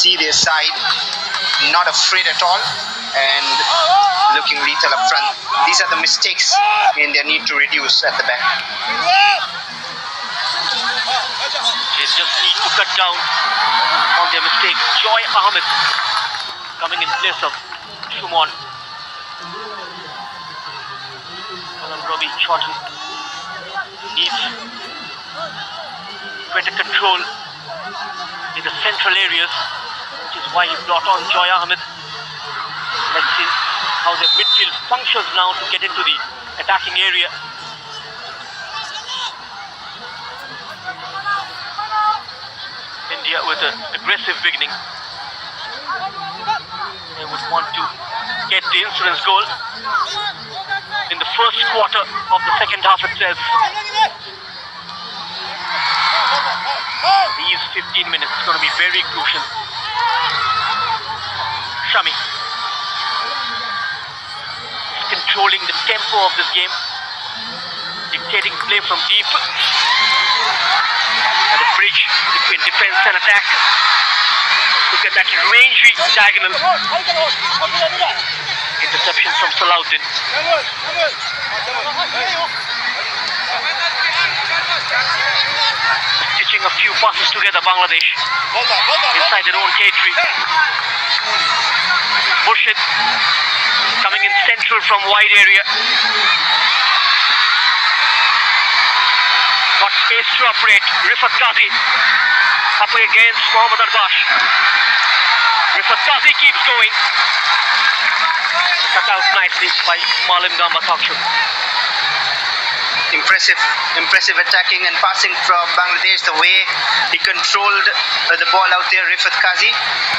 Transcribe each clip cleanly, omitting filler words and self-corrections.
see their side, not afraid at all, and looking lethal up front. These are the mistakes in their need to reduce at the back. They just need to cut down on their mistakes. Joy Ahmed coming in place of Shumon. Robbie Chorten needs better control in the central areas, which is why he brought on Joy Ahmed. Let's see how the midfield functions now to get into the attacking area. India with an aggressive beginning. They would want to get the insurance goal in the first quarter of the second half itself. These 15 minutes is going to be very crucial. Shami is controlling the tempo of this game, dictating play from deep. At the bridge between defense and attack. Look at that rangy diagonal. Interception from Salahuddin. Stitching a few passes together, Bangladesh inside their own territory. Murshid coming in central from wide area. Got space to operate. Rifat Qazi up against Mohammad Arbash. Rifat Qazi keeps going. Cut out nicely by Malim Gamba Takshu. Impressive attacking and passing from Bangladesh. The way he controlled the ball out there, Rifat Qazi.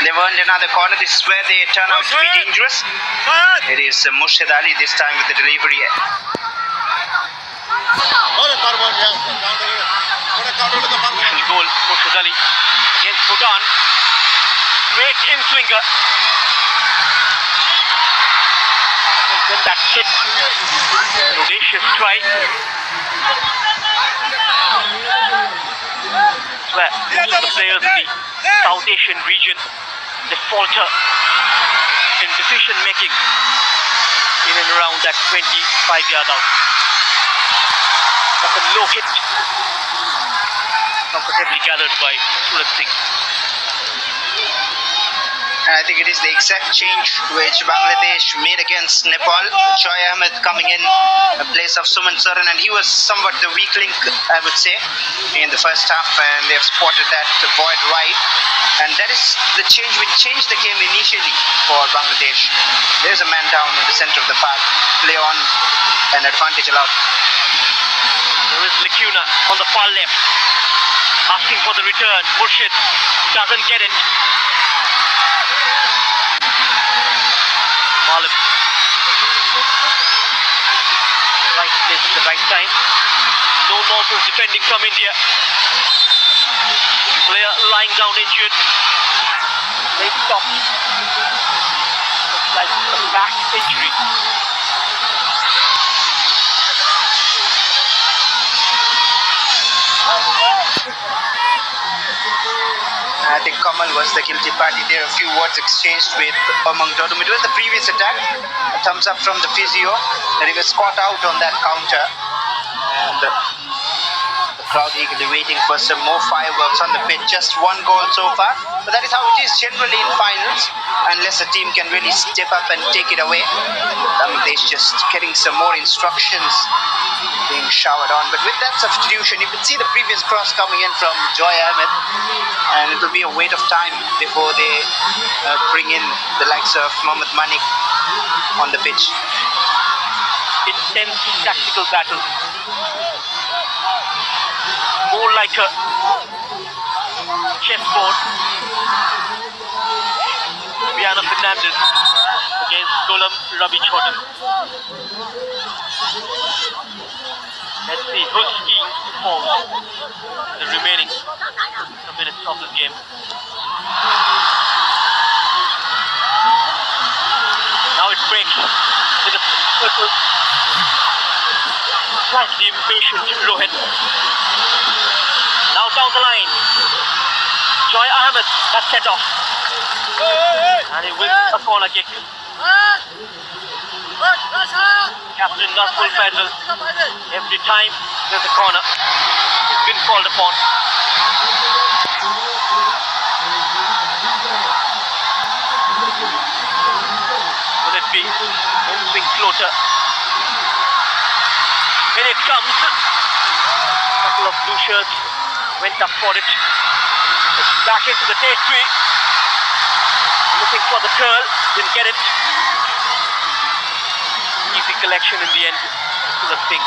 They've earned another corner. This is where they turn out to be dangerous. It is Murshid Ali this time with the delivery. Goal, Murshid Ali against Bhutan. Great in-swinger. And then that hit. An audacious strike. Where most of the players in the South Asian region, they falter in decision making in and around that 25-yard out. That's a low hit, comfortably gathered by Surat Singh. And I think it is the exact change which Bangladesh made against Nepal. Joy Ahmed coming in place of Suman Saran, and he was somewhat the weak link, I would say, in the first half, and they have spotted that void right. And that is the change which changed the game initially for Bangladesh. There's a man down in the center of the park. Play on, an advantage allowed. There is Lacuna on the far left, asking for the return. Murshid doesn't get it. Malim, the right place at the right time. No nonsense defending from India. Player lying down injured. They stopped. Looks like a back injury. I think Kamal was the guilty party there. A few words exchanged with Umang Dodum. It was the previous attack. A thumbs up from the physio that he was caught out on that counter. And the crowd eagerly waiting for some more fireworks on the pitch. Just one goal so far. But that is how it is generally in finals. Unless a team can really step up and take it away. Bangladesh just getting some more instructions being showered on. But with that substitution, you could see the previous cross coming in from Joy Ahmed. And it will be a wait of time before they bring in the likes of Mohammad Manik on the pitch. Intense tactical battle. More like a chessboard. Viana Fernandez against Golam Rabi Chorten. Let's see who's skiing falls the remaining minutes of this game. Now it breaks in the circle. Slightly impatient Rohit. Now down the line. Joy Ahmed has set off. And he wins a corner kick. Captain Nazmul Faisal, every time there's a corner, he's been called upon. Will it be home swing floater? In it comes. A couple of blue shirts went up for it. It's back into the territory. Looking for the curl, didn't get it. Easy collection in the end. Suraj Singh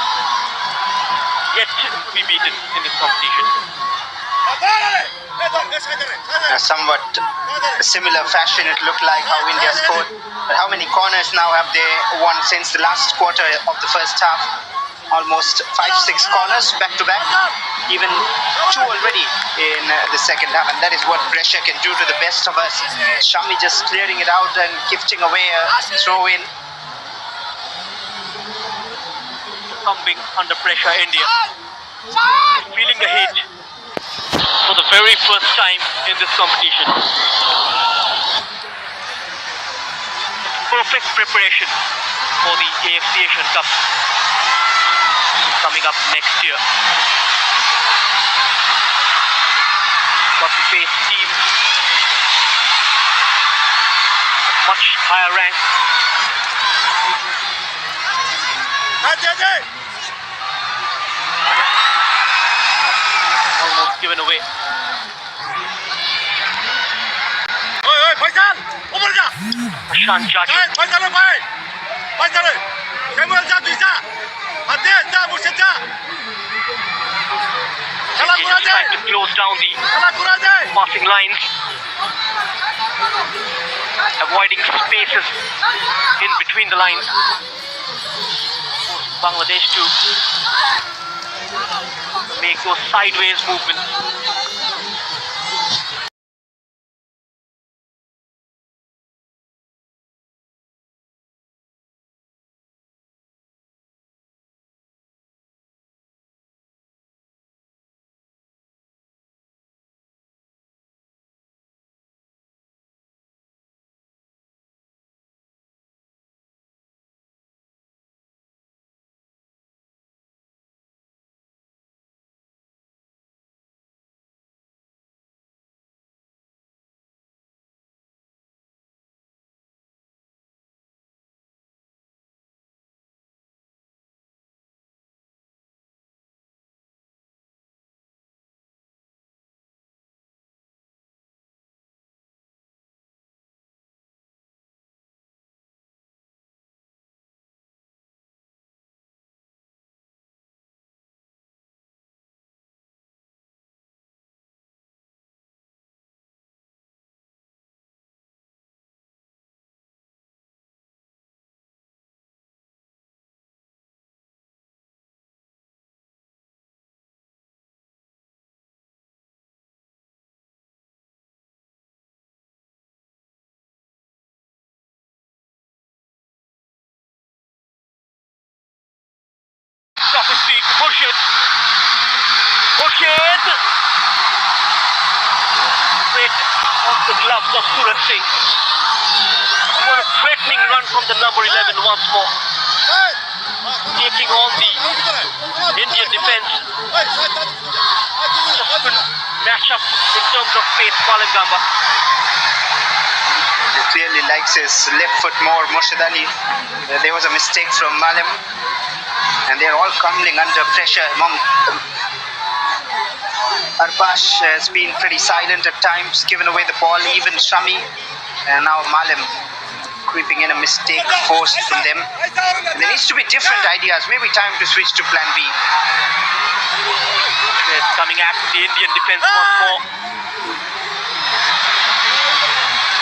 yet to be beaten in this competition. A somewhat similar fashion it looked like how India scored. But how many corners now have they won since the last quarter of the first half? Almost 5-6 corners back to back. Even 2 already in the second half, and that is what pressure can do to the best of us. Shami just clearing it out and gifting away a throw in. Succumbing under pressure, India feeling the heat for the very first time in this competition. Perfect preparation for the AFC Asian Cup coming up next year. Got to face teams at much higher rank. Almost given away. Prashant Jaja. Trying to close down the passing lines, avoiding spaces in between the lines. Bangladesh to make those sideways movements. Sophistry to Murshid. Murshid! Straight off the gloves of Suraj Singh. What a threatening run from the number 11 once more. Taking on the Indian defense. Just couldn't match up in terms of pace, Malim Gamba. He clearly likes his left foot more, Murshid Ali. There was a mistake from Malim. And they're all crumbling under pressure. Arpash has been pretty silent at times, given away the ball, even Shami. And now Malim creeping in, a mistake forced from them. And there needs to be different ideas. Maybe time to switch to plan B. It's coming at the Indian defense once more.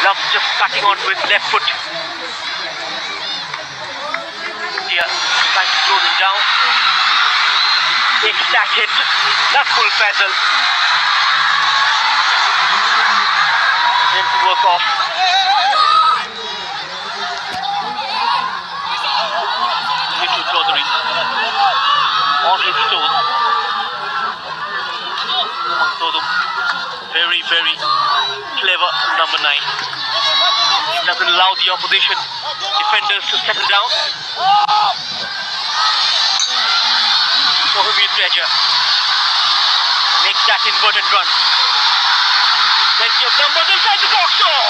Love just cutting on with left foot. India trying to close him down. Takes that hit. Nazmul Faisal. Then to work off. Little Chaudhary on his toes. Very, very clever number number 9. Doesn't allow the opposition defenders to settle down. Sohamir Treasure makes that inverted run. Plenty of numbers inside the box score.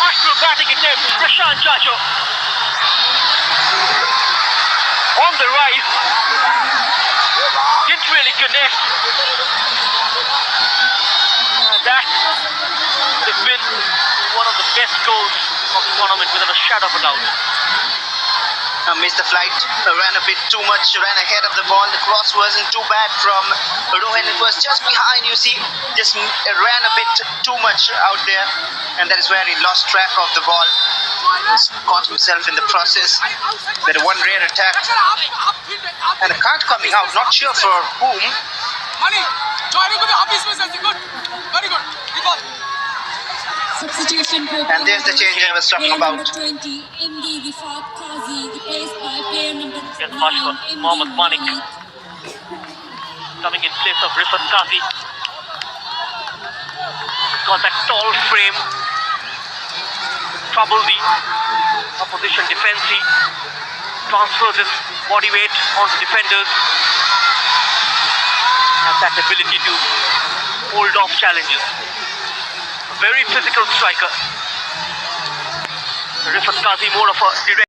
Acrobatic attempt, Prashant Chacho. On the rise. Didn't really connect. That would have been one of the best goals of the tournament without a shadow of a doubt. Missed the flight, ran a bit too much, ran ahead of the ball. The cross wasn't too bad from Rohan. It was just behind, you see, just ran a bit too much out there, and that is where he lost track of the ball. Just caught himself in the process. There one rare attack, and a card coming out, not sure for whom. Substitution for And there's the change I was talking about. Player number 20, MD Rifat Qazi, replaced by player number Yes, 9, Mashwa, MD Mohammad Manik. Manik. Coming in place of Rifat Qazi. Got that tall frame. Trouble the opposition defense. He transfers his body weight onto defenders. Has that ability to hold off challenges. A very physical striker. Rifat Qazi more of a direct.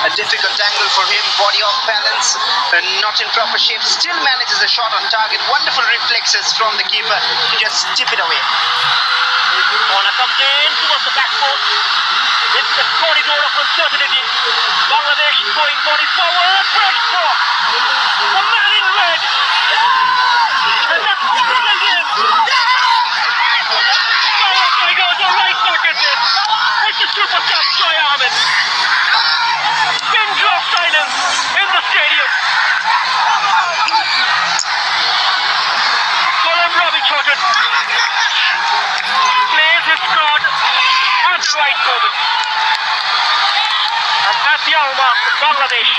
A difficult angle for him, body off balance, not in proper shape, still manages a shot on target. Wonderful reflexes from the keeper to just tip it away. Corner comes in towards the back post. Into the corridor of uncertainty. Bangladesh throwing body forward. Fresh throw. The man in red. And that's brilliant. Oh my God, the right back at it. It's the super sub, Joy Ahmed. Pin drop silence in the stadium. Colin Ravichandran plays his card at the right moment. And at the hour mark, Bangladesh,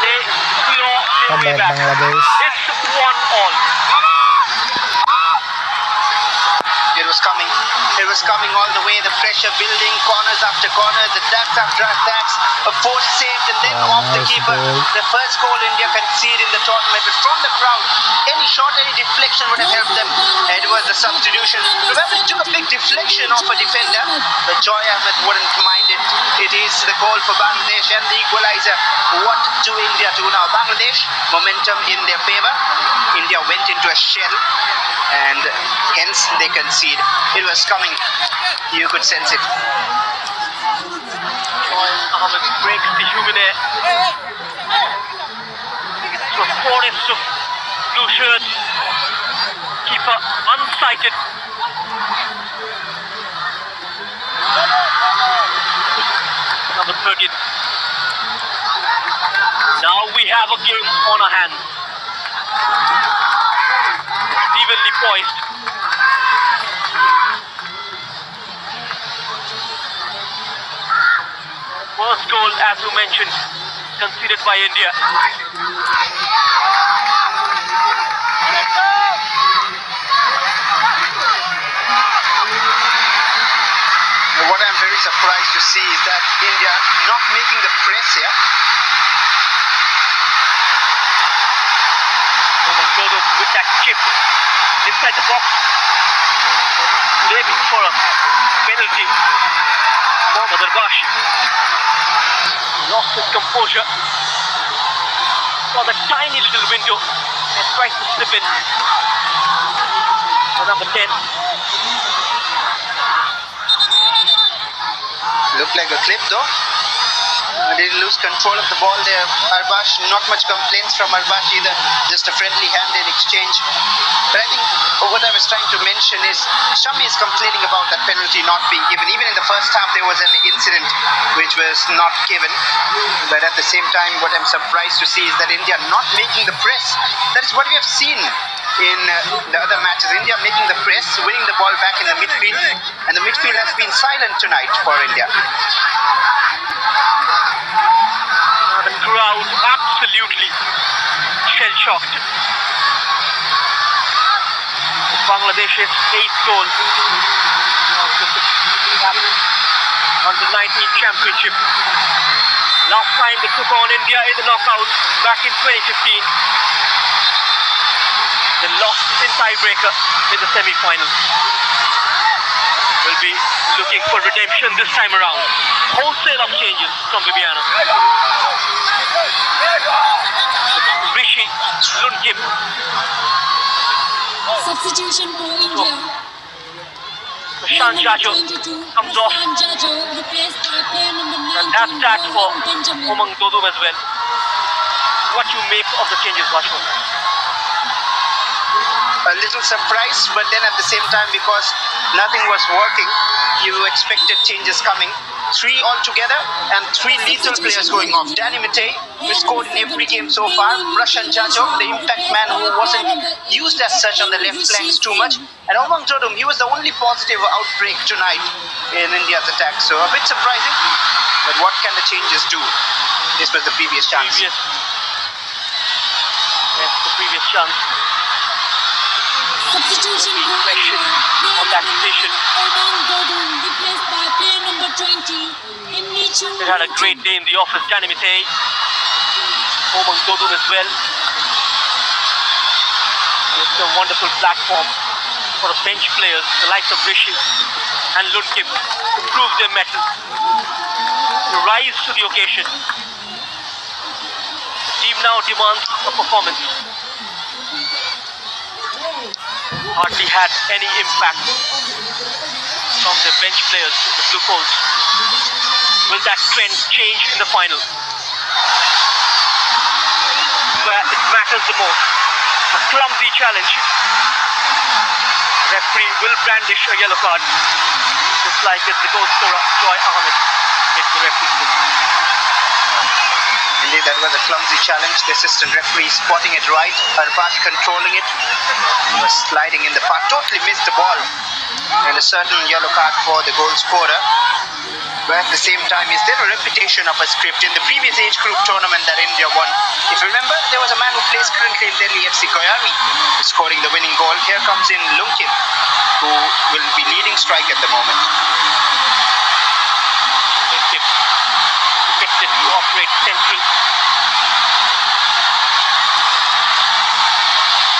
they claw their way back. Bangladesh. It's 1-1. It was coming all the way, the pressure building, corners after corners, attacks after attacks, a force saved and then off the nice keeper. goal. The first goal India conceded in the tournament, but from the crowd, any shot, any deflection would have helped them. It was the substitution. Remember, it took a big deflection off a defender, but Joy Ahmed wouldn't mind it. It is the goal for Bangladesh and the equalizer. What do India do now? Bangladesh, momentum in their favor. India went into a shell and hence they concede. It was coming. You could sense it. Ahmed breaks the human air. So a forest of blue shirts. Keeper unsighted. Number 13. Now we have a game on our hands. It's evenly poised. First goal, as you mentioned, conceded by India. What I'm very surprised to see is that India not making the press here. With that chip inside the box. aiming for a penalty. Mohammad Arbash lost his composure. Saw that tiny little window and tried to slip in for number 10. Looked like a clip though. Didn't lose control of the ball there. Arbash, not much complaints from Arbash either. Just a friendly hand in exchange. But I think what I was trying to mention is Shami is complaining about that penalty not being given. Even in the first half there was an incident which was not given. But at the same time, what I'm surprised to see is that India not making the press. That is what we have seen in the other matches. India making the press, winning the ball back in the midfield. And the midfield has been silent tonight for India. The crowd absolutely shell-shocked. Bangladesh's 8th goal of the under 19 championship. Last time they took on India in the knockouts back in 2015. They lost in tiebreaker in the semi-finals. Will be looking for redemption this time around. Wholesale of changes from Viviana. Rishi Lunkim. Substitution for India. Prashant Jajo comes off. Jajo replaced by player number 19. And that's that for Benjamin. Umang Dodum as well. What you make of the changes, Vashwan? A little surprised, but then at the same time, because nothing was working, you expected changes coming. 3 altogether and 3 lethal players going off. Danny Matei, who scored in every game so far. Prashant Jajo, the impact man who wasn't used as such on the left flanks too much. And Umang Dodum, he was the only positive outbreak tonight in India's attack. So a bit surprising, but what can the changes do? This was the previous chance. Yes, the previous chance. Substitution for Reflection India. on that position. Umang Dodum replaced by player number 20. They had a great day in the office. Danny Matei, Umang Dodum as well. It's a wonderful platform for bench players, the likes of Rishi and Lunkim, to prove their mettle, to rise to the occasion. The team now demands a performance. Hardly had any impact from the bench players, the Blue Coats. Will that trend change in the final? Where it matters the most. A clumsy challenge. Referee will brandish a yellow card, just like it's the goal scorer Joy Ahmed hit the referee's book. Indeed, that was a clumsy challenge. The assistant referee spotting it right. Arbash controlling it. He was sliding in the path. Totally missed the ball. And a certain yellow card for the goal scorer. But at the same time, is there a reputation of a script? In the previous age group tournament that India won, if you remember, there was a man who plays currently in Delhi FC, Koyami, scoring the winning goal. Here comes in Lunkin, who will be leading strike at the moment. Lunkim expected to operate central.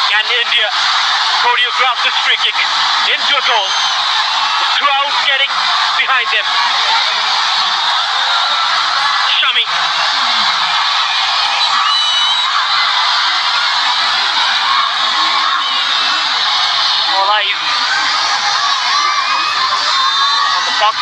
Can India choreograph this free kick into a goal? The crowd getting behind them. Shami. All eyes on the puck.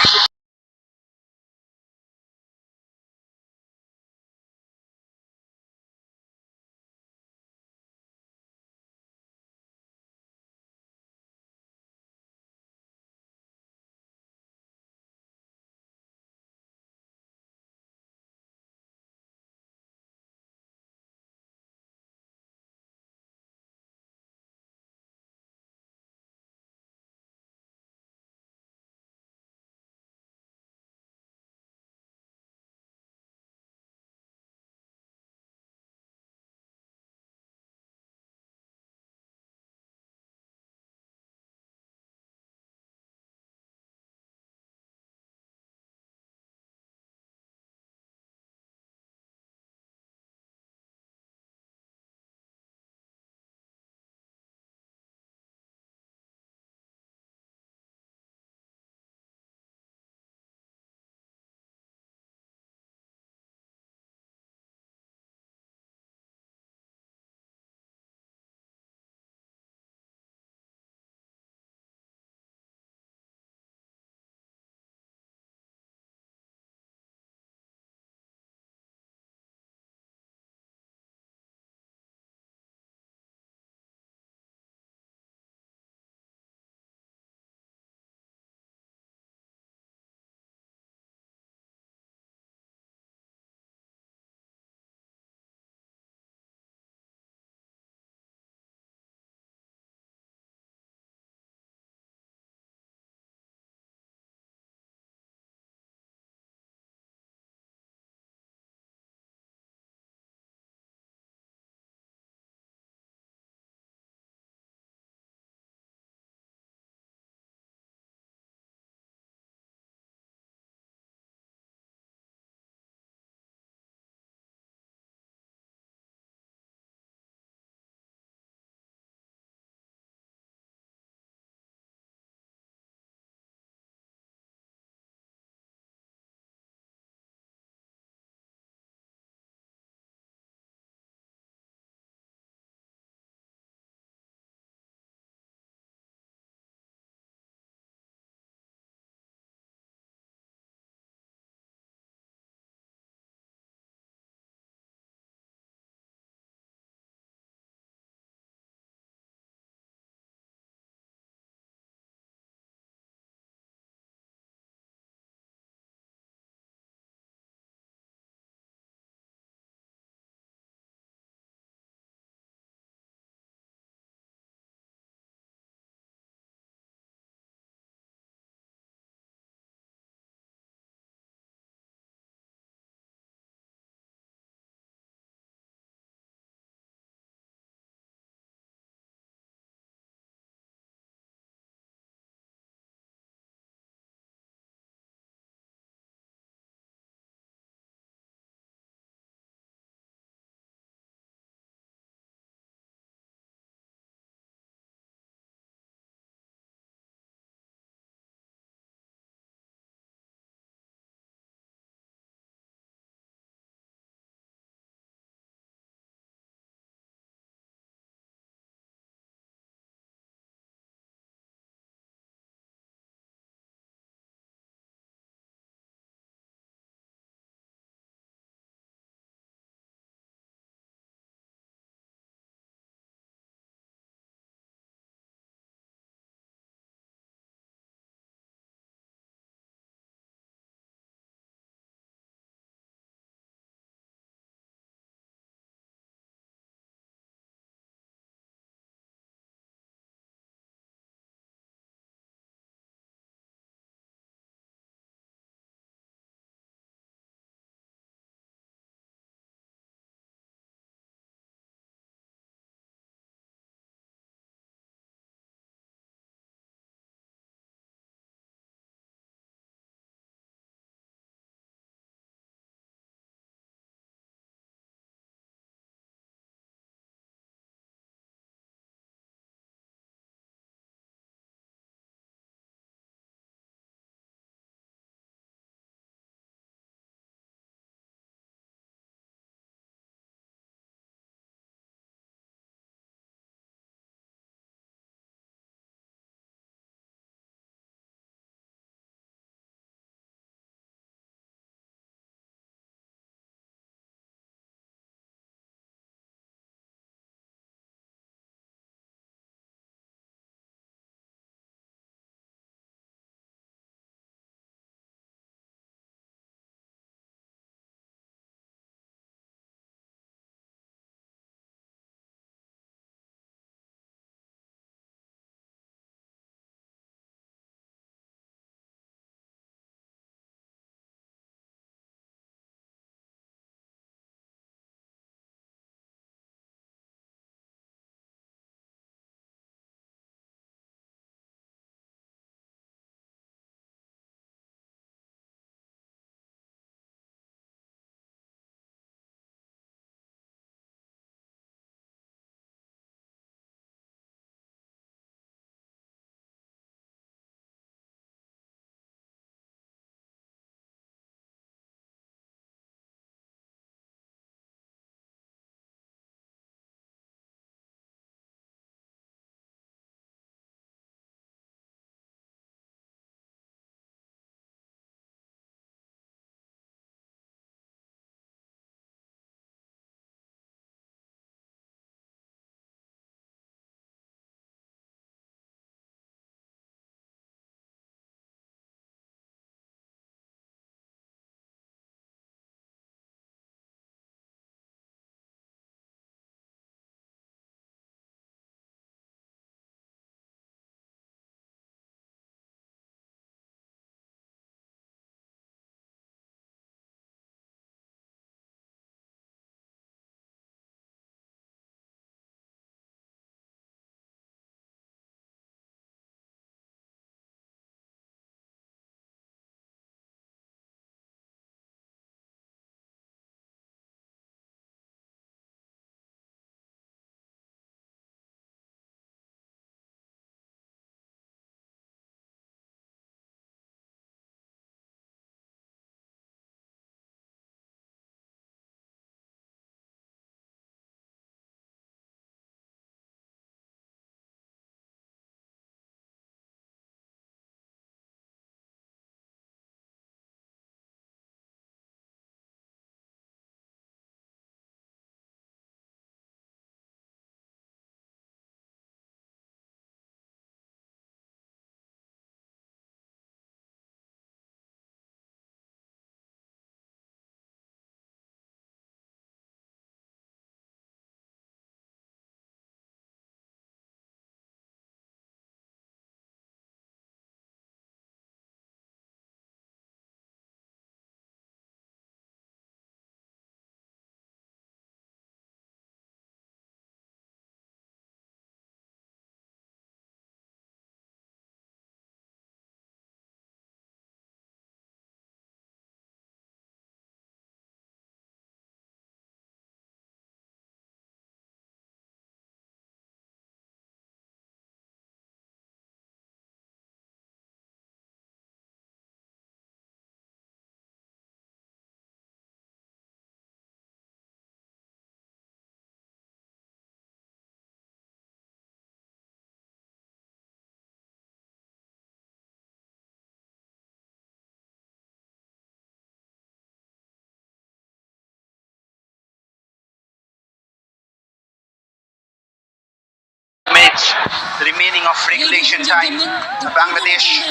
minutes remaining of regulation time. Bangladesh,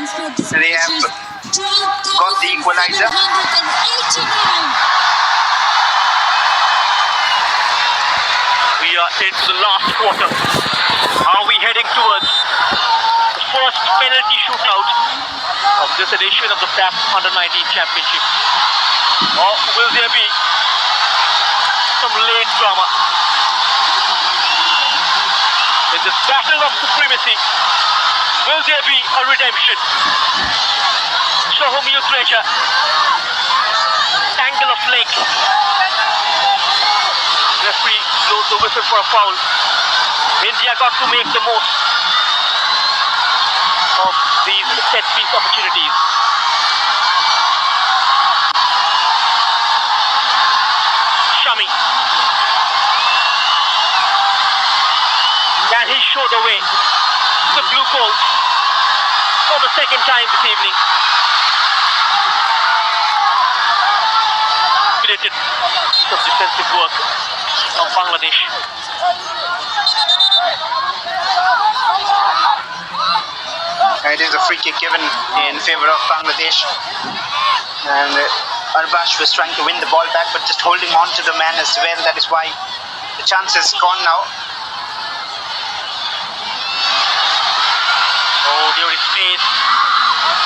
they have got the equalizer. We are into the last quarter. Are we heading towards the first penalty shootout of this edition of the FAF Under-19 Championship? Or will there be some late drama in this battle of supremacy? Will there be a redemption? Sohom Yutreja, angle of leg. Referee blows the whistle for a foul. India got to make the most of these set piece opportunities. Shami, can he show the way to the blue coats for the second time this evening? Some defensive work from Bangladesh. It is a free kick given in favour of Bangladesh, and Arbash was trying to win the ball back but just holding on to the man as well. That is why the chance is gone now. Oh, there is space.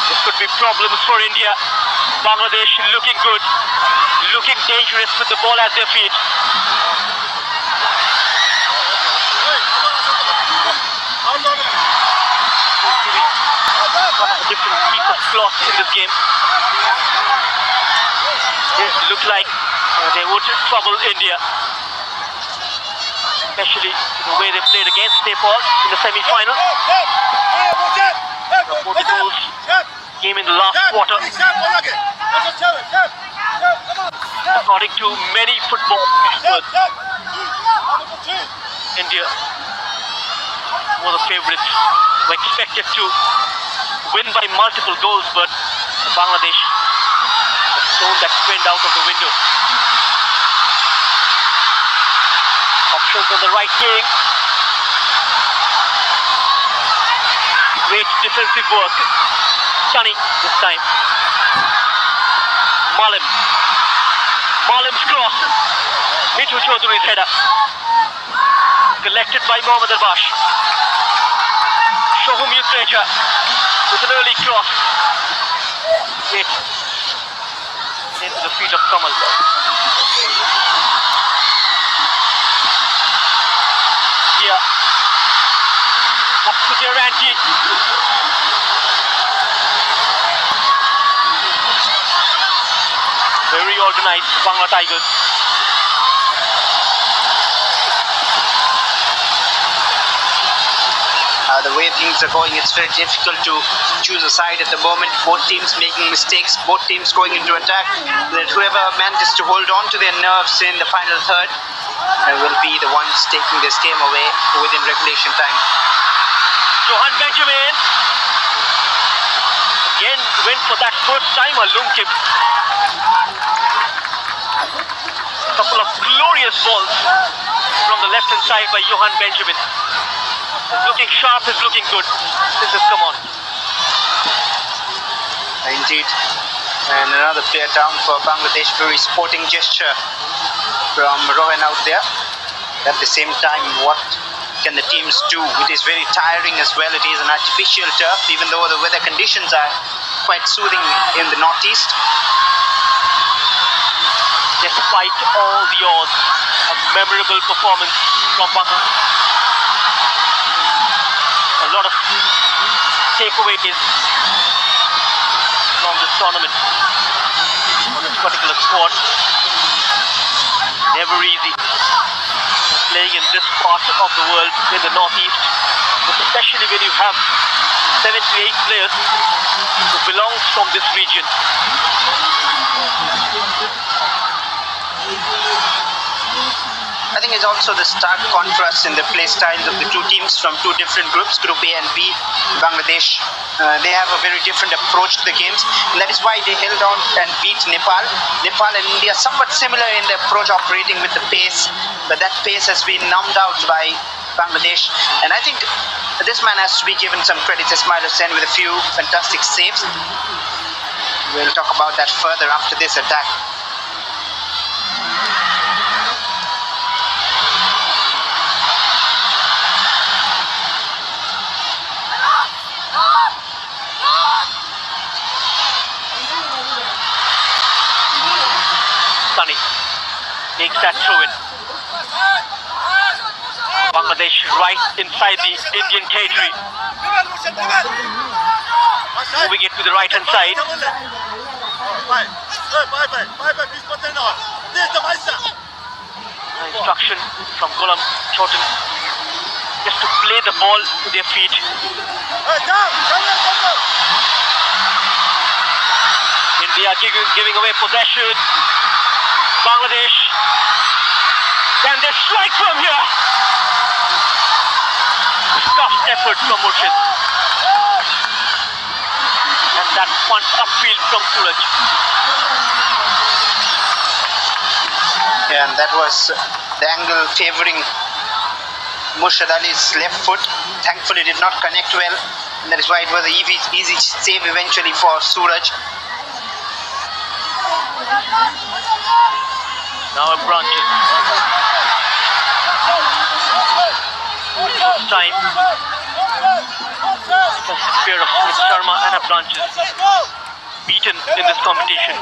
This could be problems for India. Bangladesh looking good, looking dangerous with the ball at their feet. A different piece of cloth in this game. It looked like they would trouble India, especially the way they played against Nepal in the semi-final. The Portugal's game in the last quarter. According to many football experts, India were the favourites, were expected to win by multiple goals, but Bangladesh has thrown that trend out of the window. Options on the right wing. Great defensive work. Sunny this time. Malim's cross. Mitu Chaudhury's header. Collected by Mohammad Arbash. Sohom Yutreja with an early cross. Hit into the feet of Kamal. Here, up to their ante. Very organized Bangla Tigers. The way things are going, it's very difficult to choose a side at the moment. Both teams making mistakes, both teams going into attack. That whoever manages to hold on to their nerves in the final third will be the ones taking this game away within regulation time. Johan Benjamin again went for that first time a long kick. Couple of glorious balls from the left hand side by Johan Benjamin. He's looking sharp, he's looking good since it's come on. Indeed. And another player down for Bangladesh. Very sporting gesture from Rohan out there. At the same time, what can the teams do? It is very tiring as well. It is an artificial turf, even though the weather conditions are quite soothing in the northeast. Despite all the odds, a memorable performance from Bangladesh. A lot of takeaways from this tournament for this particular squad. Never easy playing in this part of the world in the northeast, especially when you have 7 to 8 players who belong from this region. I think it's also the stark contrast in the play styles of the two teams from two different groups, Group A and B. Bangladesh, they have a very different approach to the games, and that is why they held on and beat Nepal. Nepal and India somewhat similar in the approach, operating with the pace, but that pace has been numbed out by Bangladesh. And I think this man has to be given some credit, Ismail Hussain, with a few fantastic saves. We'll talk about that further after this attack. Sunny takes that throw in. Bangladesh right inside the Indian territory. Moving it to the right hand side. Instruction from Golam Chotan just to play the ball to their feet. India giving away possession. Bangladesh, can they strike from here? Tough effort from Murshid. And that punt upfield from Suraj. Yeah, and that was the angle favouring Murshid Ali's left foot. Thankfully did not connect well, and that is why it was an easy save eventually for Suraj. Now a branches. First time. It's a pair of Smith Sharma and a branches beaten in this competition.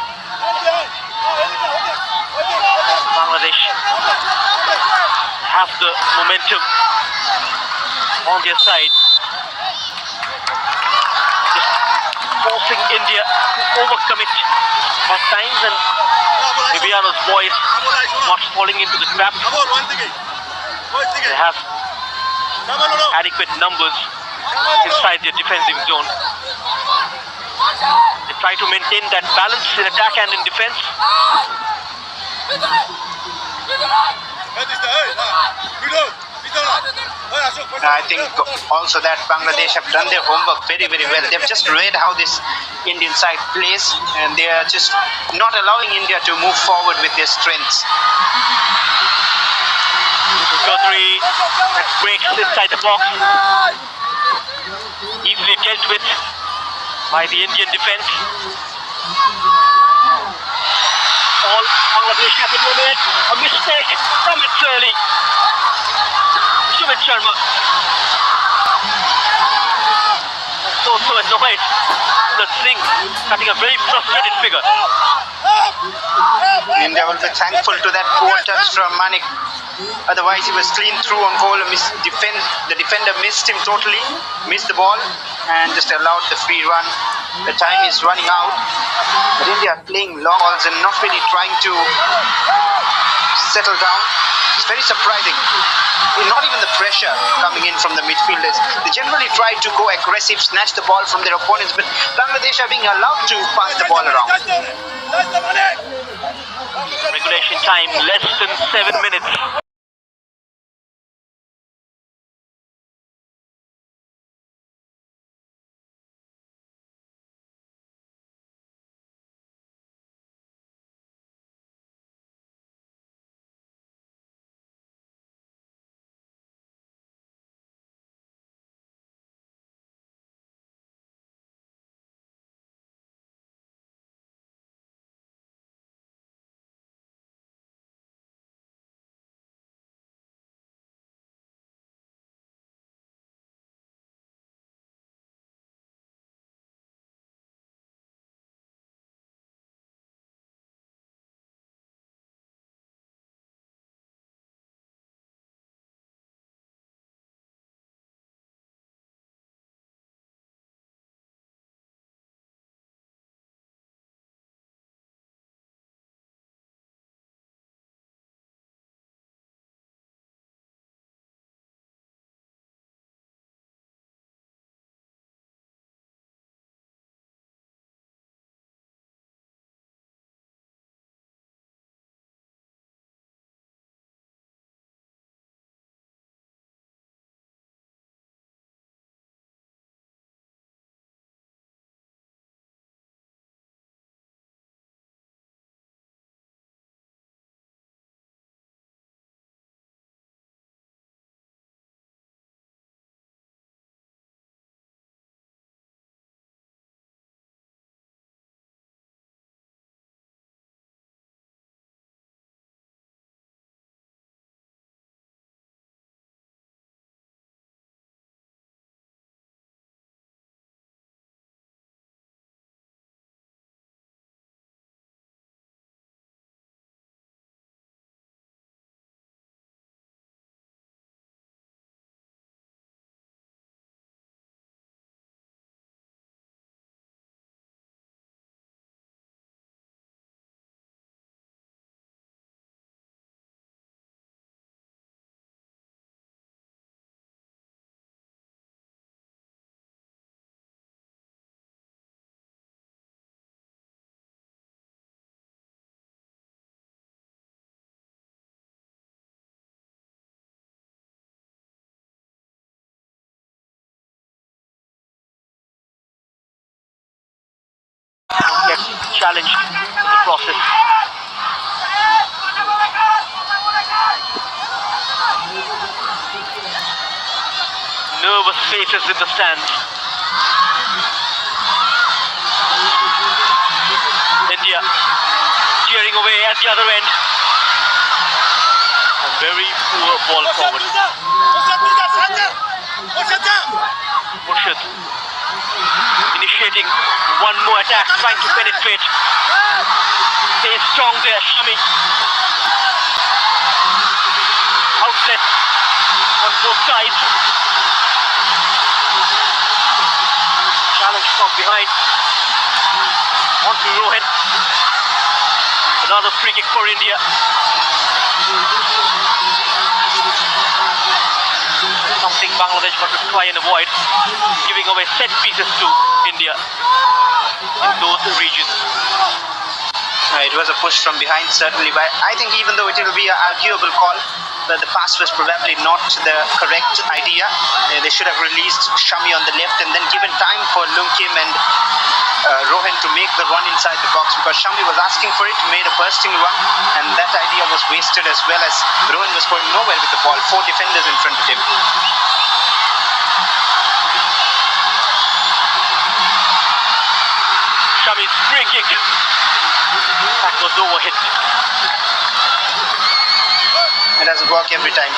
Bangladesh have the momentum on their side. Just forcing India to overcome it at times, and Viviano's boys not falling into the trap. They have adequate numbers inside their defensive zone. They try to maintain that balance in attack and in defense. I think also that Bangladesh have done their homework very well. They've just read how this Indian side plays, and they are just not allowing India to move forward with their strengths. Chaudhary that breaks inside the box, easily dealt with by the Indian defense. All Bangladesh have to do it. A mistake from it early. Smith Sharma. So annoyed. The Singh cutting a very frustrated figure. India will be thankful to that poor touch from Manik. Otherwise, he was clean through on goal. The defender missed him totally, missed the ball, and just allowed the free run. The time is running out. But India are playing long balls and not really trying to settle down. It's very surprising. Not even the pressure coming in from the midfielders. They generally try to go aggressive, snatch the ball from their opponents, but Bangladesh are being allowed to pass the ball around. Regulation time less than 7 minutes. challenged in the process. Nervous faces in the stands. India cheering away at the other end. A very poor ball forward. Murshid initiating one more attack, trying to penetrate. Stay strong there, Shami. Outlet on both sides. Challenge from behind. On to Rohan. Another free kick for India. Something Bangladesh got to try and avoid, giving away set pieces to India in those regions. It was a push from behind, certainly, but I think even though it will be an arguable call, that the pass was probably not the correct idea. They should have released Shami on the left and then given time for Lunkim and Rohan to make the run inside the box, because Shami was asking for it, made a bursting run, and that idea was wasted, as well as Rohan was going nowhere with the ball. 4 defenders in front of him. Shami's free kick. That was overhit. It doesn't work every time.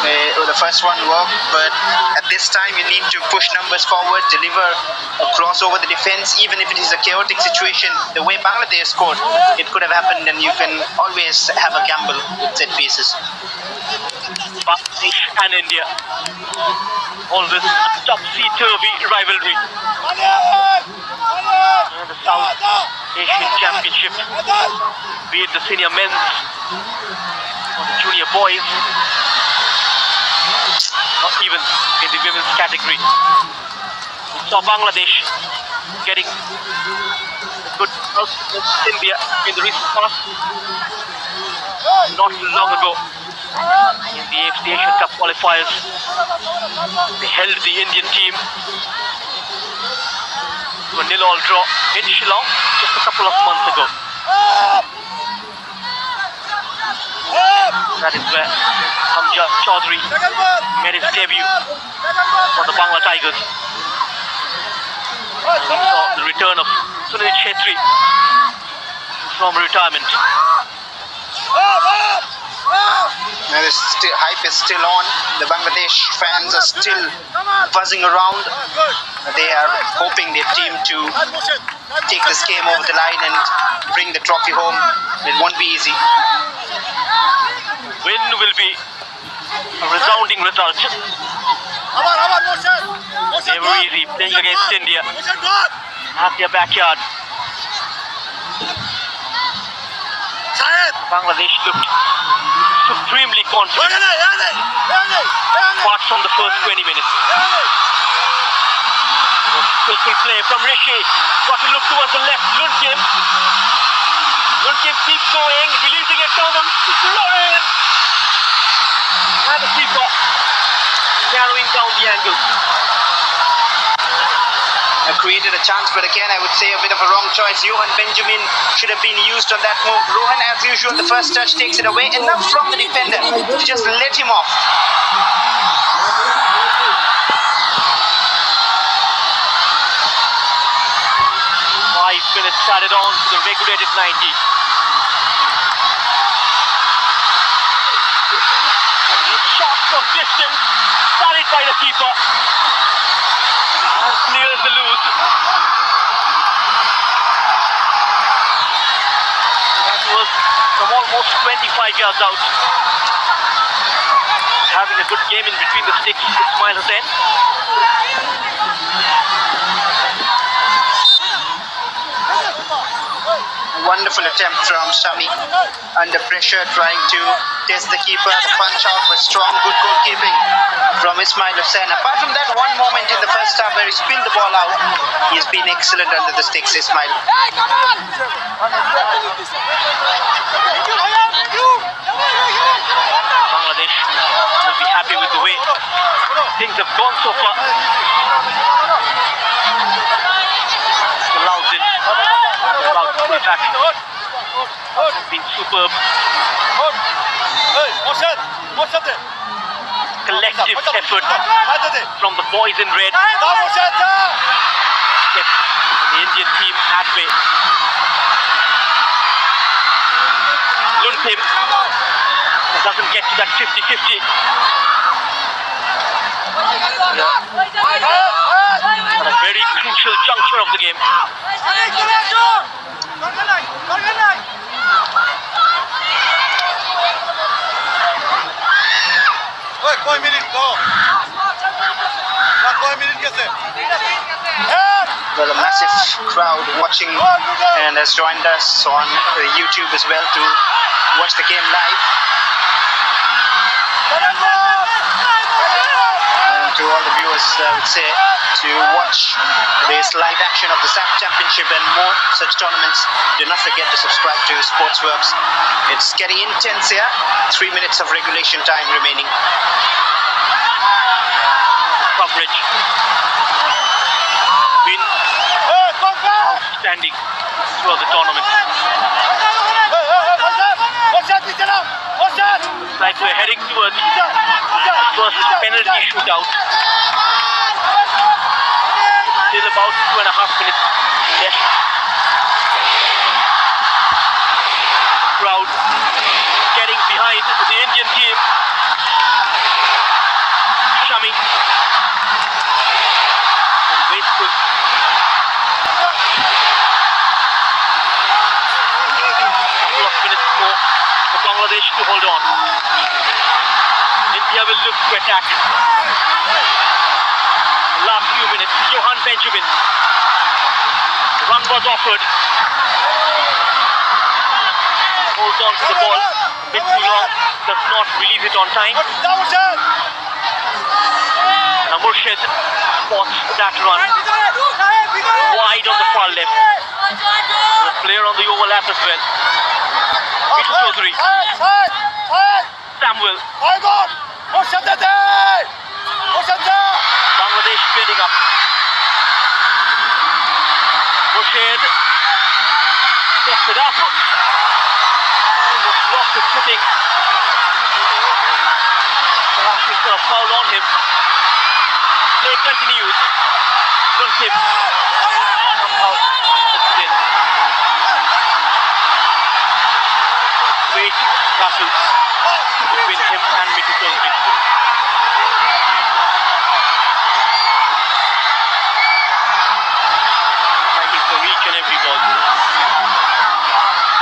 The first one worked, but at this time you need to push numbers forward, deliver a cross over the defense, even if it is a chaotic situation. The way Bangladesh scored, it could have happened, and you can always have a gamble with set pieces. Bangladesh and India. Always a topsy-turvy rivalry. The South Asian Championship, be it the senior men's or the junior boys, or even in the women's category. We saw Bangladesh getting a good result against India in the recent past. Not long ago, in the AFC Asian Cup qualifiers, they held the Indian team to a 0-0 draw in Shillong just a couple of months ago. That is where Hamza Chaudhary made his debut for the Bangla Tigers. We saw the return of Sunil Chhetri from retirement. Now the hype is still on. The Bangladesh fans are still buzzing around. They are hoping their team to take this game over the line and bring the trophy home. It won't be easy. Win will be a resounding result. Never easy playing against India at their backyard. Bangladesh looked supremely confident apart from the first 20 minutes. Skillful play from Rishi. Got to look towards the left. Lunkim keeps going, releasing it down the line. And the keeper narrowing down the angle. Created a chance, but again I would say a bit of a wrong choice. Johan Benjamin should have been used on that move. Rohan, as usual, the first touch takes it away. Enough from the defender to just let him off. 5 minutes added on to the regulated 90. Shot from distance, parried by the keeper, and clears the loose. That was from almost 25 yards out. Having a good game in between the sticks, Ismail Hussain. Wonderful attempt from Shami. Under pressure, trying to test the keeper. The punch out was strong. Good goalkeeping from Ismail Hussain. Apart from that one moment in the first half where he spilled the ball out, he's been excellent under the sticks, Ismail. Bangladesh will be happy with the way things have gone so far. Allows it. about to pull back. Has been superb. Collective effort from the boys in red. Kept the Indian team at bay. Luntim doesn't get to that 50-50. At a very crucial juncture of the game. Well, a massive crowd watching and has joined us on YouTube as well to watch the game live. And to all the viewers, I would say, to watch this live action of the SAP Championship and more such tournaments, do not forget to subscribe to Sportsworks. It's getting intense here. 3 minutes of regulation time remaining. Coverage been outstanding throughout the tournament. It's like we're heading towards the first penalty shootout. Still about 2.5 minutes left. Crowd getting behind the Indian team. Shami. Wasteful. Couple of minutes more for Bangladesh to hold on. India will look to attack. The last few minutes, Johan Benjamin. The run was offered. Holds on to the ball a bit too long. Does not release it on time. Now Murshid spots that run. Wide on the far left. The player on the overlap as well. Vitu Chaudhary. Samuel. Bangladesh building up. Murshid sets it up. Almost lost his footing. Asking for a foul on him. Play continues. Luntim somehow puts it in. Great battle between him and Vitu Chaudhary. Fighting for each and every ball.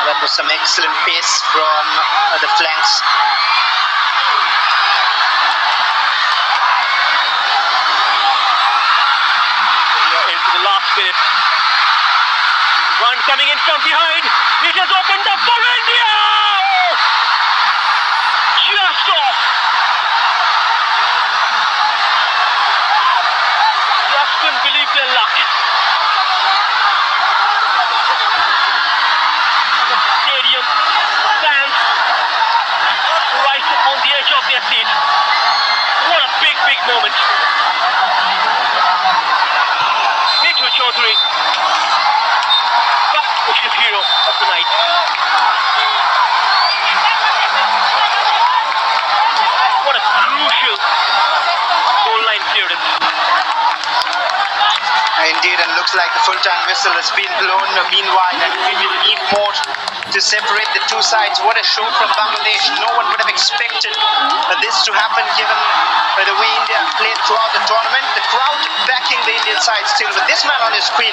That was some excellent pace from the flanks. The last minute. Run coming in from behind. It has opened up for India. Just off. Just couldn't believe their luck. The stadium stands right on the edge of their seat. What a big moment. Chaudhary, the hero of the night. What a crucial goal line clearance. Indeed, and looks like the full-time whistle has been blown. Meanwhile, and we will need more to separate the two sides. What a show from Bangladesh. No one would have expected this to happen given the way India played throughout the tournament. The crowd backing the Indian side still, but this man on his screen,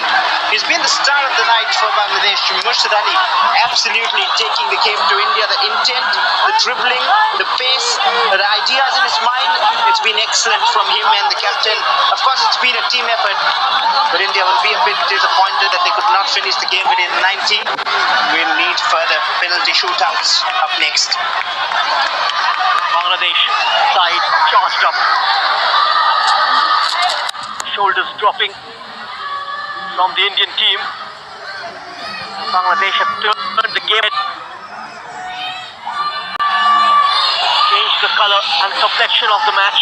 he's been the star of the night for Bangladesh. Murshid Ali absolutely taking the game to India. The intent, the dribbling, the pace, the ideas in his mind, it's been excellent from him and the captain. Of course, it's been a team effort, but India will be a bit disappointed that they could not finish the game within 90. We'll need further penalty shootouts up next. Bangladesh side charged up. Shoulders dropping from the Indian team. Bangladesh have turned the game, changed the color and complexion of the match.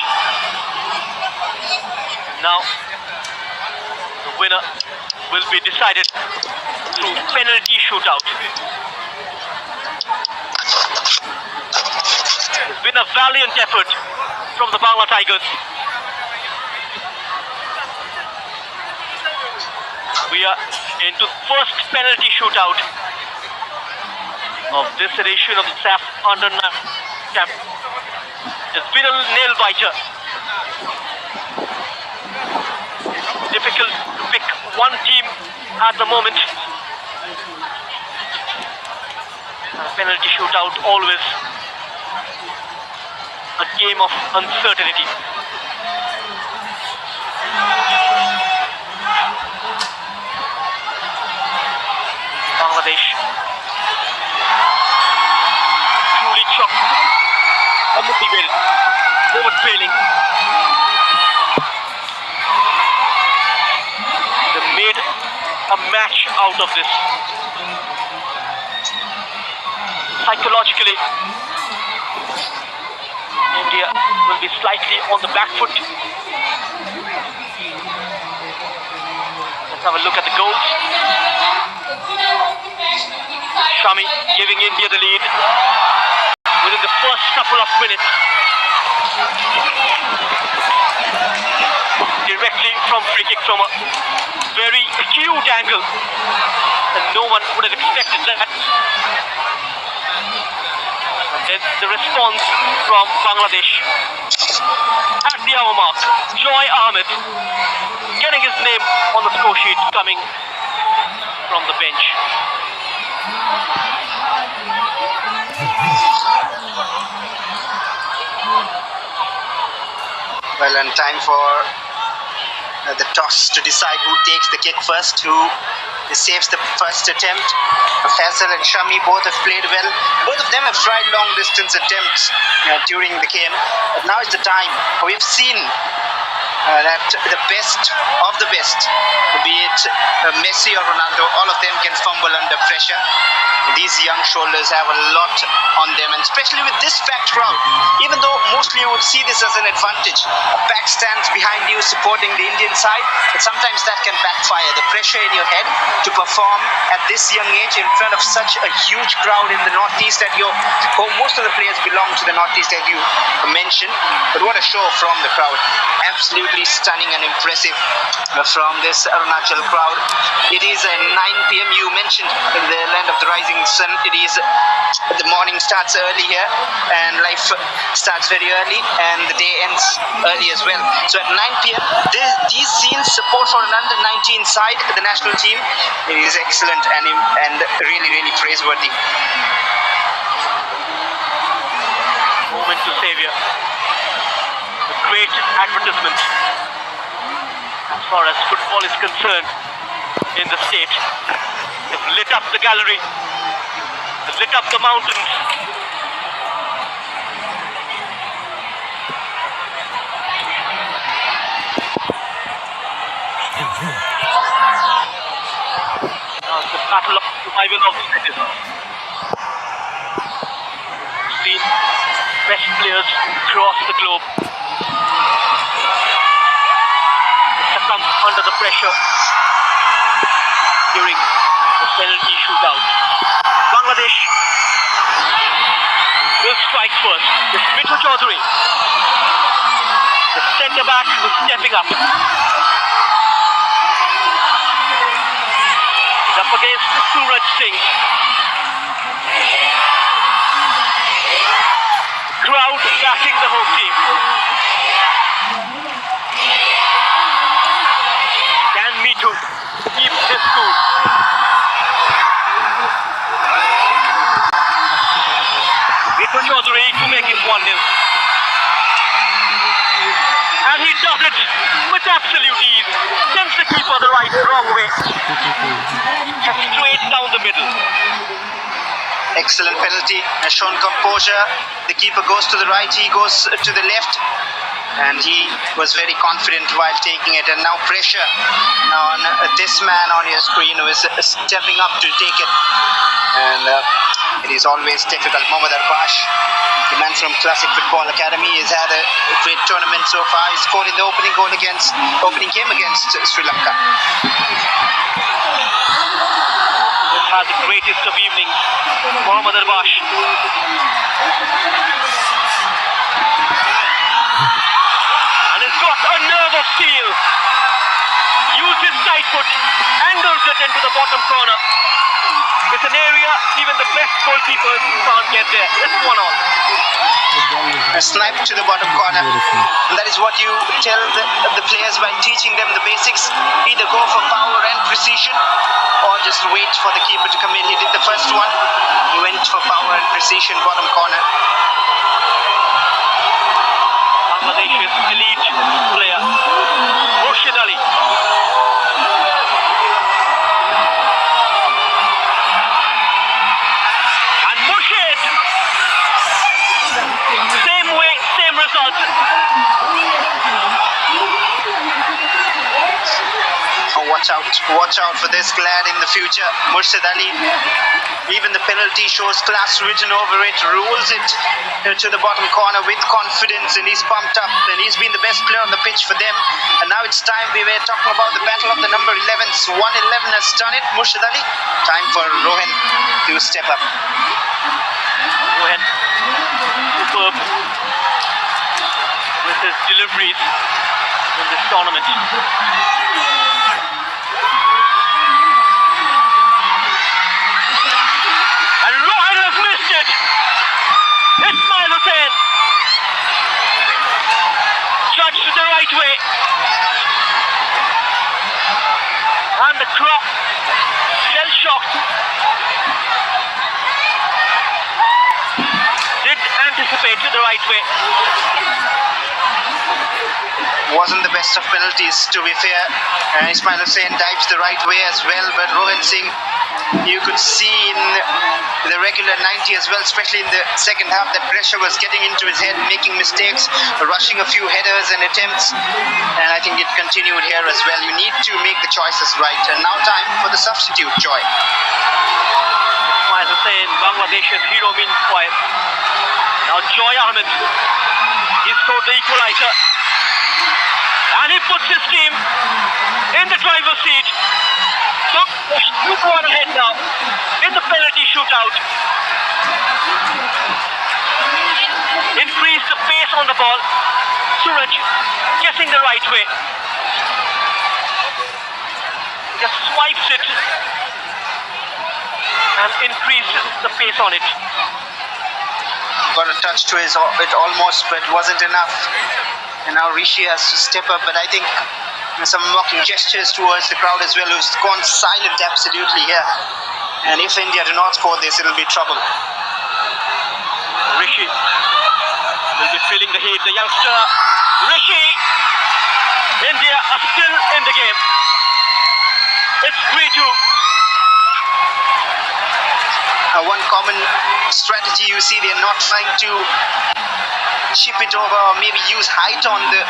Now the winner will be decided through penalty shootout. It's been a valiant effort from the Bangla Tigers. We are into first penalty shootout of this edition of the SAF Under-9 Camp. It's been a nail biter. Difficult to pick one team at the moment. Penalty shootout always a game of uncertainty. Bangladesh truly shocked, unmotivated, over trailing. They made a match out of this. Psychologically, India will be slightly on the back foot. Let's have a look at the goals. Shami giving India the lead within the first couple of minutes. Directly from free kick from a very acute angle. And no one would have expected that. And then the response from Bangladesh. At the hour mark, Joy Ahmed getting his name on the score sheet, coming from the bench. Well, and time for the toss to decide who takes the kick first, who saves the first attempt. Faisal and Shami both have played well. Both of them have tried long distance attempts during the game. But now is the time. We've seen that the best of the best, be it Messi or Ronaldo, all of them can fumble under pressure. These young shoulders have a lot on them, and especially with this packed crowd, even though mostly you would see this as an advantage. A pack stands behind you supporting the Indian side, but sometimes that can backfire. The pressure in your head to perform at this young age in front of such a huge crowd in the Northeast at your home. Most of the players belong to the Northeast, as you mentioned, but what a show from the crowd. Absolutely stunning and impressive from this Arunachal crowd. It is 9 p.m. You mentioned the land of the rising sun. It is the morning starts early here, and life starts very early, and the day ends early as well. So at 9 p.m. these scenes support for an under-19 side, the national team, it is excellent and really, really praiseworthy. Moment to Saviour. A great advertisement as far as football is concerned in the state. They've lit up the gallery, they've lit up the mountains. Now it's the battle of survival of the fittest. The best players across the globe succumb under the pressure during the penalty shootout. Bangladesh will strike first. It's Mithu Chaudhary, the centre back, who's stepping up. He's up against Suraj Singh. Crowd backing the home team. Can Mithu keep his cool? Mithu Chaudhary to make it 1-0. And he does it with absolute ease. Sends the keeper the wrong way. Just straight down the middle. Excellent penalty, has shown composure. The keeper goes to the right, he goes to the left, and he was very confident while taking it. And now pressure on this man on your screen who is stepping up to take it. And it is always difficult. Mohammad Arbash, the man from Classic Football Academy, has had a great tournament so far. He scored in the opening game against Sri Lanka. has had the greatest of evenings. Mohammad Arbash. And has got a nerve of steel. Used his side foot, angles it into the bottom corner. It's an area even the best goalkeepers can't get there. It's 1-1. A snipe to the bottom corner. And that is what you tell the players by teaching them the basics. Either go for power and precision or just wait for the keeper to come in. He did the first one. He went for power and precision, bottom corner. Bangladesh's elite player, Murshid Ali. And Murshid! Same way, same result. Oh, watch out for this lad in the future. Murshid Ali. Even the penalty shows class written over it, rules it to the bottom corner with confidence, and he's pumped up, and he's been the best player on the pitch for them. And now it's time. We were talking about the battle of the number 11s. 1-11 has done it. Murshid Ali. Time for Rohan to step up. Rohan, superb with his deliveries in this tournament. And Rohan has missed it. Ismail Hussain judged the right way. And the crop, shell-shocked, did anticipate the right way. Wasn't the best of penalties, to be fair. Ismail Hussain dives the right way as well, but Rohan Singh, you could see in the regular 90 as well, especially in the second half, that pressure was getting into his head, making mistakes, rushing a few headers and attempts, and I think it continued here as well. You need to make the choices right, and now time for the substitute, Joy. Ismail Hussain, Bangladesh's hero, means quiet. Now Joy Ahmed, he scored the equaliser, and he puts his team in the driver's seat. So, you go on ahead now in the penalty shootout. Increase the pace on the ball. Suraj guessing the right way. Just swipes it and increases the pace on it. Got a touch to it almost, but wasn't enough. And now Rishi has to step up, but I think some mocking gestures towards the crowd as well, who's gone silent absolutely here. And if India do not score this, it'll be trouble. Rishi will be feeling the heat. The youngster Rishi. India are still in the game. It's 3-2. One common strategy you see, they're not trying to chip it over or maybe use height on the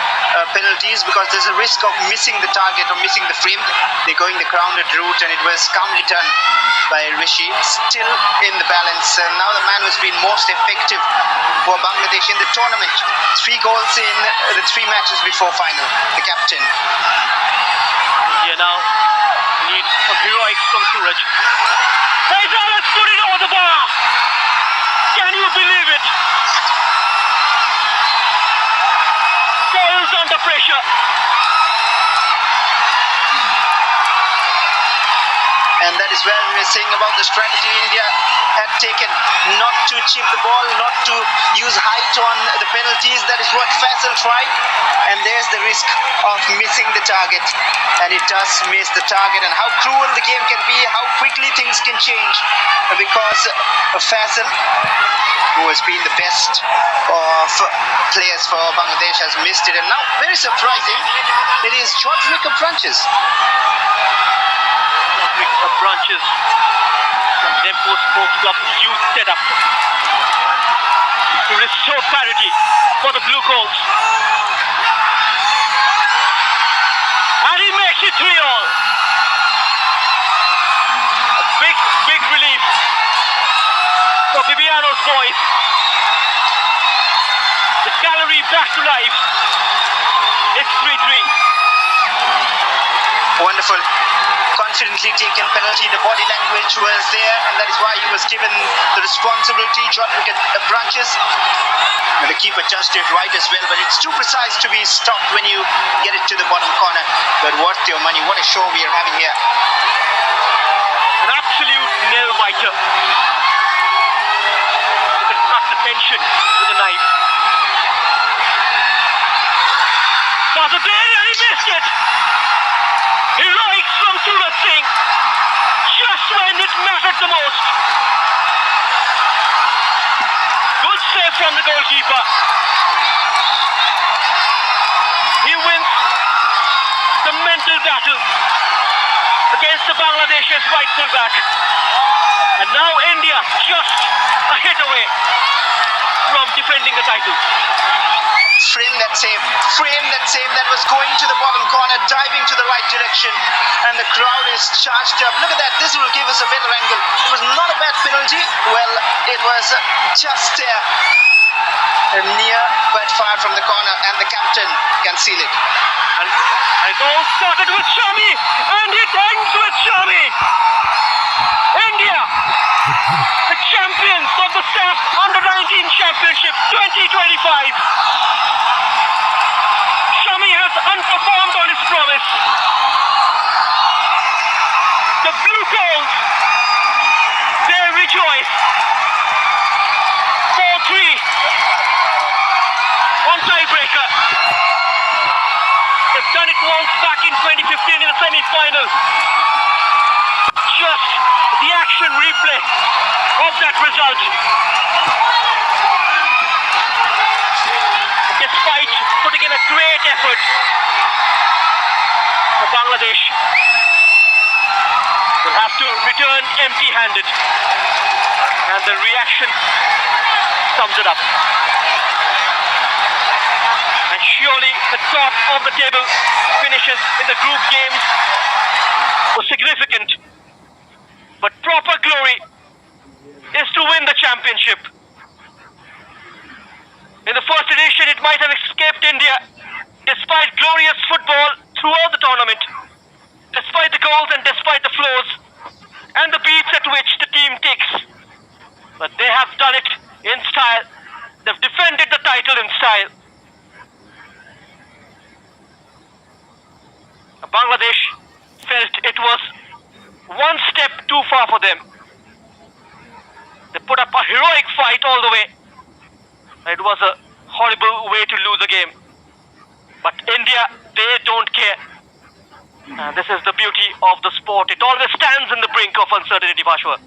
penalties, because there's a risk of missing the target or missing the frame. They're going the grounded route, and it was calmly done by Rishi, still in the balance. And now the man who's been most effective for Bangladesh in the tournament. 3 goals in the 3 matches before final, the captain. India now need some heroics from Suraj. Faisal has put it over the bar. Can you believe it? Boils under pressure. And that is where we were saying about the strategy India had taken, not to chip the ball, not to use height on the penalties. That is what Faisal tried, and there's the risk of missing the target, and it does miss the target. And how cruel the game can be, how quickly things can change, because Faisal, who has been the best of players for Bangladesh, has missed it. And now, very surprising, it is Jodhvik of Branches. Branches from Dempo Sports Club youth setup to restore parity for the Blue Coats. And he makes it 3-all. A big relief for Bibiano's boys. The gallery back to life. It's 3-3. Wonderful. confidently taken penalty. The body language was there, and that is why he was given the responsibility. Short wicket branches. And the keeper judged it right as well, but it's too precise to be stopped when you get it to the bottom corner. But worth your money. What a show we are having here. An absolute nail-biter. You can cut the tension with a knife. Father there, and he missed it. Heroics from Surat Singh. Just when it mattered the most. Good save from the goalkeeper. He wins the mental battle against the Bangladesh's right full-back. And now India just a hit away from defending the title. Frame that save that was going to the bottom corner, diving to the right direction, and the crowd is charged up. Look at that, this will give us a better angle. It was not a bad penalty. Well, it was just near but far from the corner, and the captain can seal it. And it all started with Shami, and it ends with Shami. India, the champions of the SAF Under-19 Championship 2025. Shami has unperformed on his promise. The blue coals, they rejoice. 4-3 on tiebreaker. They've done it once back in 2015 in the semi-final. Just the action replay of that result. Despite putting in a great effort, Bangladesh will have to return empty-handed. And the reaction sums it up. And surely the top of the table finishes in the group games was significant. But proper glory is to win the championship. In the first edition, it might have escaped India, despite glorious football throughout the tournament, despite the goals and despite the flaws, and the beats at which the team takes. But they have done it in style. They've defended the title in style. Bangladesh felt it was one step too far for them. They put up a heroic fight all the way. It was a horrible way to lose a game. But India, they don't care. And this is the beauty of the sport. It always stands in the brink of uncertainty, Bashwa.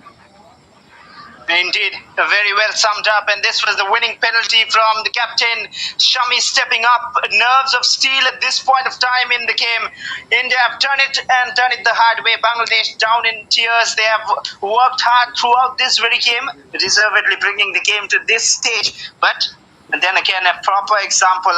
Indeed, very well summed up, and this was the winning penalty from the captain, Shami, stepping up. Nerves of steel at this point of time in the game. India have done it and done it the hard way. Bangladesh down in tears. They have worked hard throughout this very game, deservedly bringing the game to this stage. But then again, a proper example of